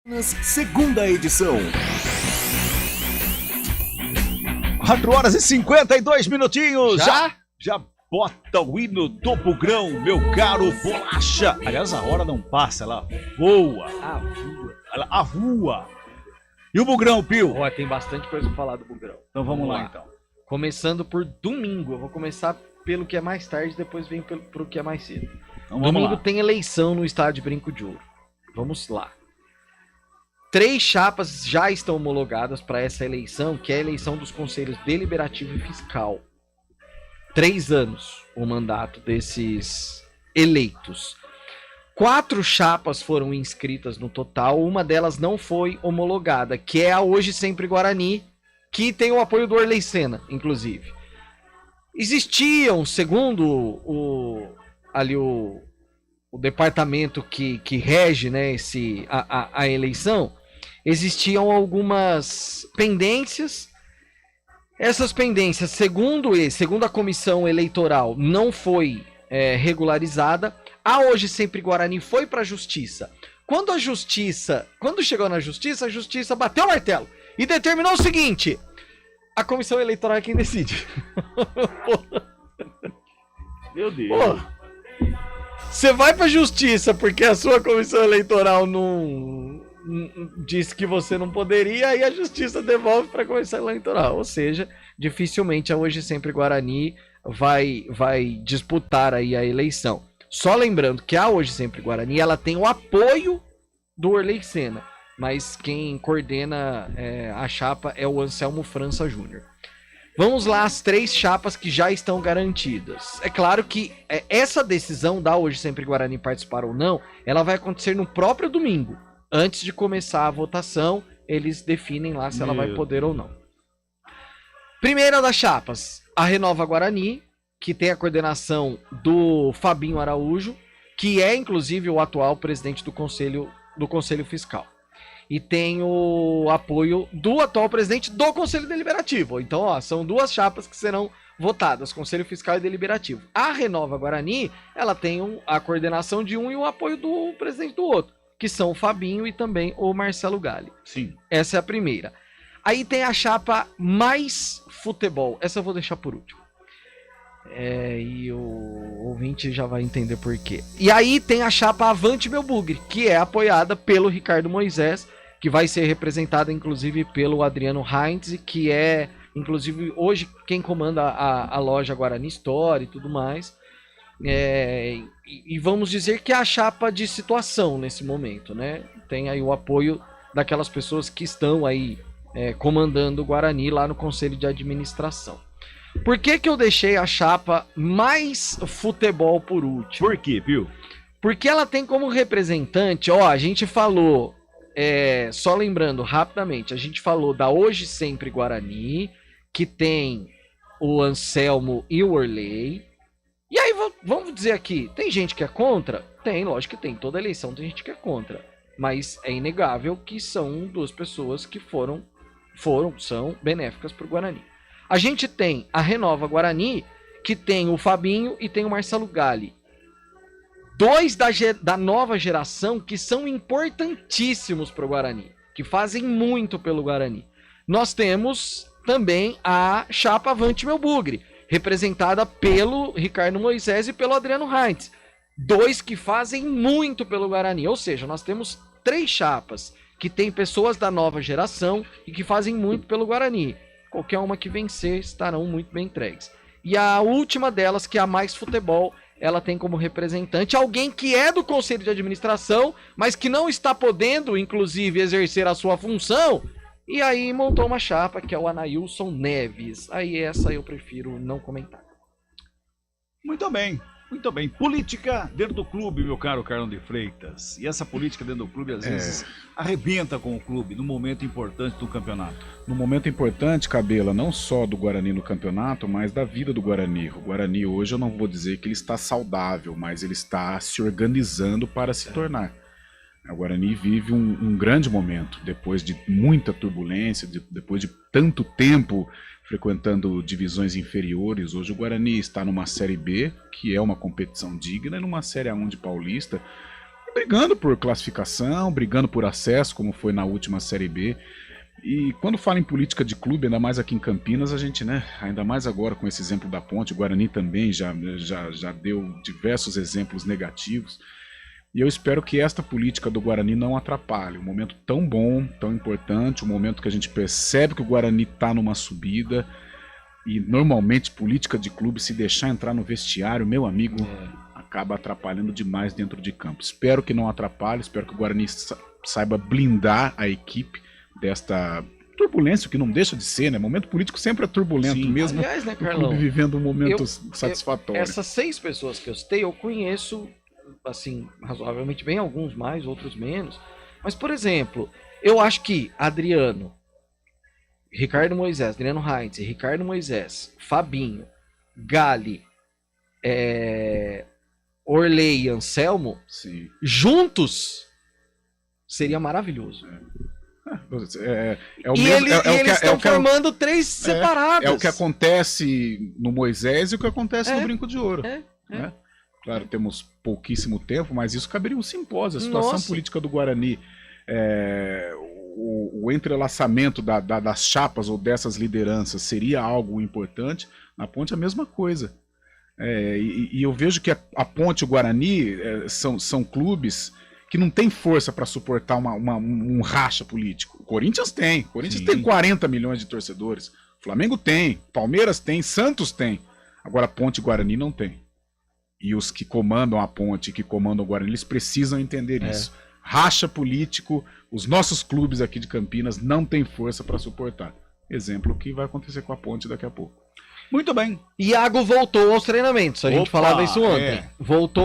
Segunda edição. 4h52 minutinhos. Já bota o hino do Bugrão, meu caro Bolacha. Aliás, a hora não passa, ela voa. Ela voa. E o Bugrão, Pio? Ó, tem bastante coisa pra falar do Bugrão. Então vamos lá, então. Começando por domingo. Eu vou começar pelo que é mais tarde, depois vem pro que é mais cedo. Então, domingo tem eleição no estádio Brinco de Ouro. Vamos lá. 3 chapas já estão homologadas para essa eleição, que é a eleição dos conselhos deliberativo e fiscal. 3 anos o mandato desses eleitos. 4 chapas foram inscritas no total, uma delas não foi homologada, que é a Hoje Sempre Guarani, que tem o apoio do Orley Senna, inclusive. Existiam, segundo o departamento que rege, né, a eleição, existiam algumas pendências. Essas pendências, segundo a comissão eleitoral, não foi regularizada. A Hoje Sempre Guarani foi para a justiça. Quando chegou na justiça, a justiça bateu o martelo e determinou o seguinte: a comissão eleitoral é quem decide. Meu Deus. Você vai para a justiça porque a sua comissão eleitoral não disse que você não poderia, e a justiça devolve para a comissão eleitoral. Ou seja, dificilmente a Hoje Sempre Guarani vai disputar aí a eleição. Só lembrando que a Hoje Sempre Guarani, ela tem o apoio do Orley Senna, mas quem coordena a chapa é o Anselmo França Júnior. Vamos lá, as 3 chapas que já estão garantidas. É claro que essa decisão da Hoje Sempre Guarani participar ou não, ela vai acontecer no próprio domingo. Antes de começar a votação, eles definem lá se ela vai poder ou não. Primeira das chapas, a Renova Guarani, que tem a coordenação do Fabinho Araújo, que é inclusive o atual presidente do Conselho Fiscal. E tem o apoio do atual presidente do Conselho Deliberativo. Então, são 2 chapas que serão votadas, Conselho Fiscal e Deliberativo. A Renova Guarani, ela tem a coordenação de um e o apoio do presidente do outro, que são o Fabinho e também o Marcelo Galli. Sim. Essa é a primeira. Aí tem a chapa Mais Futebol. Essa eu vou deixar por último. E o ouvinte já vai entender por quê. E aí tem a chapa Avante Meu Bugre, que é apoiada pelo Ricardo Moisés, que vai ser representada inclusive pelo Adriano Heinz, que é inclusive hoje quem comanda a loja Guarani Store e tudo mais. E vamos dizer que é a chapa de situação nesse momento, né? Tem aí o apoio daquelas pessoas que estão aí comandando o Guarani lá no Conselho de Administração. Por que eu deixei a chapa Mais Futebol por último? Por quê, viu? Porque ela tem como representante, a gente falou, só lembrando rapidamente, a gente falou da Hoje Sempre Guarani, que tem o Anselmo e o Orley. E aí, vamos dizer aqui, tem gente que é contra? Tem, lógico que tem. Toda eleição tem gente que é contra. Mas é inegável que são 2 pessoas que são benéficas para o Guarani. A gente tem a Renova Guarani, que tem o Fabinho e tem o Marcelo Galli. 2 da nova geração que são importantíssimos para o Guarani, que fazem muito pelo Guarani. Nós temos também a chapa Avante Meu Bugre, representada pelo Ricardo Moisés e pelo Adriano Heinz. 2 que fazem muito pelo Guarani. Ou seja, nós temos 3 chapas que têm pessoas da nova geração e que fazem muito pelo Guarani. Qualquer uma que vencer estarão muito bem entregues. E a última delas, que é a Mais Futebol, ela tem como representante alguém que é do Conselho de Administração, mas que não está podendo, inclusive, exercer a sua função. E aí montou uma chapa, que é o Anailson Neves. Aí essa eu prefiro não comentar. Muito bem. Muito bem. Política dentro do clube, meu caro Carlão de Freitas. E essa política dentro do clube, às vezes, arrebenta com o clube no momento importante do campeonato. No momento importante, Cabela, não só do Guarani no campeonato, mas da vida do Guarani. O Guarani hoje, eu não vou dizer que ele está saudável, mas ele está se organizando para se tornar. O Guarani vive um grande momento, depois de muita turbulência, depois de tanto tempo frequentando divisões inferiores. Hoje o Guarani está numa Série B, que é uma competição digna, e numa Série A1 de Paulista. brigando por classificação, brigando por acesso, como foi na última Série B. E quando fala em política de clube, ainda mais aqui em Campinas, a gente, né, ainda mais agora com esse exemplo da Ponte, o Guarani também já deu diversos exemplos negativos. E eu espero que esta política do Guarani não atrapalhe. Um momento tão bom, tão importante, um momento que a gente percebe que o Guarani está numa subida. E normalmente política de clube, se deixar entrar no vestiário, meu amigo, acaba atrapalhando demais dentro de campo. Espero que não atrapalhe, espero que o Guarani saiba blindar a equipe desta turbulência, que não deixa de ser, né? Momento político sempre é turbulento. Sim. Mesmo. Aliás, né, o Carlão, clube vivendo um momento satisfatório. Essas 6 pessoas que eu citei, eu conheço, assim, razoavelmente bem, alguns mais, outros menos. Mas, por exemplo, eu acho que Adriano Heinz, Ricardo Moisés, Fabinho, Gali, Orley e Anselmo, sim, juntos, seria maravilhoso. Eles estão formando 3 separados. É o que acontece no Moisés e o que acontece no Brinco de Ouro. Né? Claro, temos pouquíssimo tempo, mas isso caberia um simpósio. A situação política do Guarani, o entrelaçamento das chapas ou dessas lideranças seria algo importante. Na Ponte a mesma coisa. E eu vejo que a Ponte e o Guarani são clubes que não tem força para suportar um racha político. O Corinthians tem. O Corinthians tem 40 milhões de torcedores. O Flamengo tem. Palmeiras tem. Santos tem. Agora, Ponte e Guarani não tem. E os que comandam a Ponte e que comandam o Guarani, eles precisam entender isso. Racha político, os nossos clubes aqui de Campinas não têm força para suportar. Exemplo que vai acontecer com a Ponte daqui a pouco. Muito bem. Iago voltou aos treinamentos. A gente falava isso ontem. Voltou